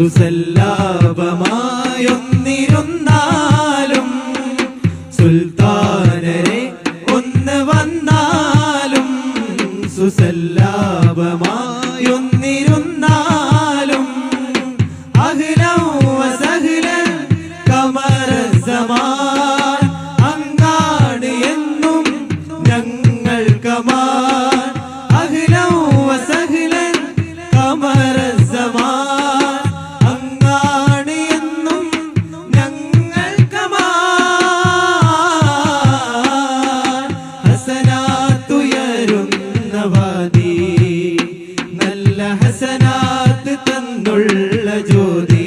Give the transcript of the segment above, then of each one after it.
സുസല്ലാപമായൊന്നിരുന്നാലും സുൽത്താനരെ ഒന്ന് വന്നാലും സുസല്ലാപമായൊന്നിരുന്നാലും അഹ്ലൻ വസഹ്ലൻ ഖമറസ്സമാൻ അങ്ങാണ് എന്നും ഞങ്ങൾ കമാൻ അഹ്ലൻ വസഹ്ലൻ ഖമറസ്സമാൻ അങ്ങാണ് എന്നും ഞങ്ങൾ കമാൻ ഹസനാത്തുയരുന്ന വാദി നല്ല ഹസനാത്ത് തന്നുള്ള ജ്യോതി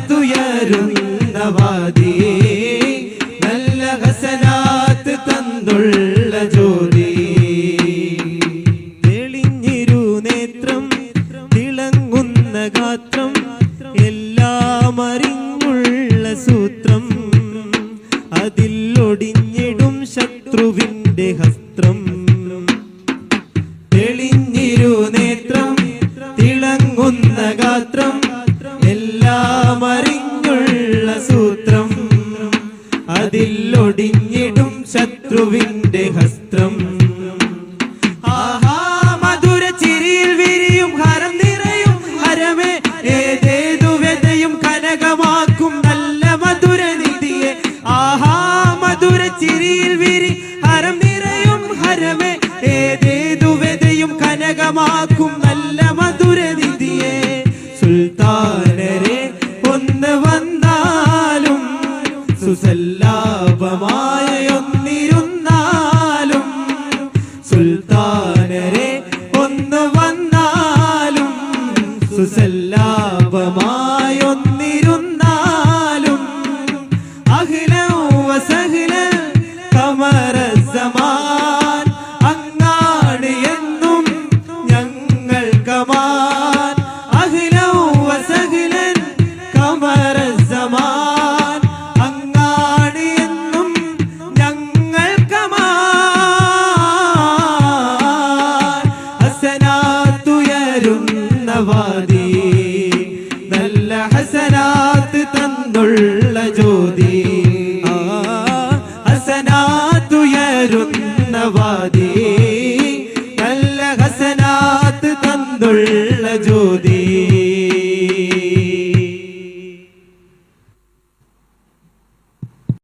ഹസനാത്തുയരുന്ന വാദി നല്ല ഹസനാത്ത് തന്നുള്ള ജ്യോതി തെളിഞ്ഞിരു നേത്രം തിളങ്ങുന്ന ഗാത്രം എല്ലാം അറിഞ്ഞുള്ള സൂത്രം അതിൽ ഒടിഞ്ഞിടും ശത്രുവിന്റെ ഹസ്ത്രം തെളിഞ്ഞിരു നേത്രം തിളങ്ങുന്ന ഗാത്രം എല്ലാം അറിഞ്ഞുള്ള സൂത്രം അതിൽ ഒടിഞ്ഞിടും ശത്രുവിന്റെ ഹസ്ത്രം ആഹാ മധുര ചിരിയിൽ വിരിയും ഹരം നിറയും ഹരമേ ഏതേതു വ്യതയും കനകമാക്കും നല്ല മധുര നിധിയെ ആഹാ മധുര ചിരിയിൽ വിരി ഹരം നിറയും ഹരമേ ഏതേതു വ്യതയും കനകമാക്കും നല്ല മധുര നിധിയെ സുൽത്താനരെ ഒന്ന് വന്നാലും സുസല്ലാപമായൊന്നിരുന്നാലും സുൽത്താനരെ ഒന്ന് വന്നാലും സുസല്ലാപമായൊന്നിരുന്നാലും അഹ്ലൻ വസഹ്ലൻ ഖമറസ്സമാൻ അങ്ങാണ് എന്നും ഞങ്ങൾ കമാൻ അഹ്ലൻ വസഹ്ലൻ ഖമറസ്സമാൻ അങ്ങാണ് എന്നും ഞങ്ങൾ കമാൻ ഹസനാത്തുയരുന്ന വാദി നല്ല ഹസനാത്ത് തന്നുള്ള ജ്യോതി ഹസനാത്തുയരുന്ന വാദി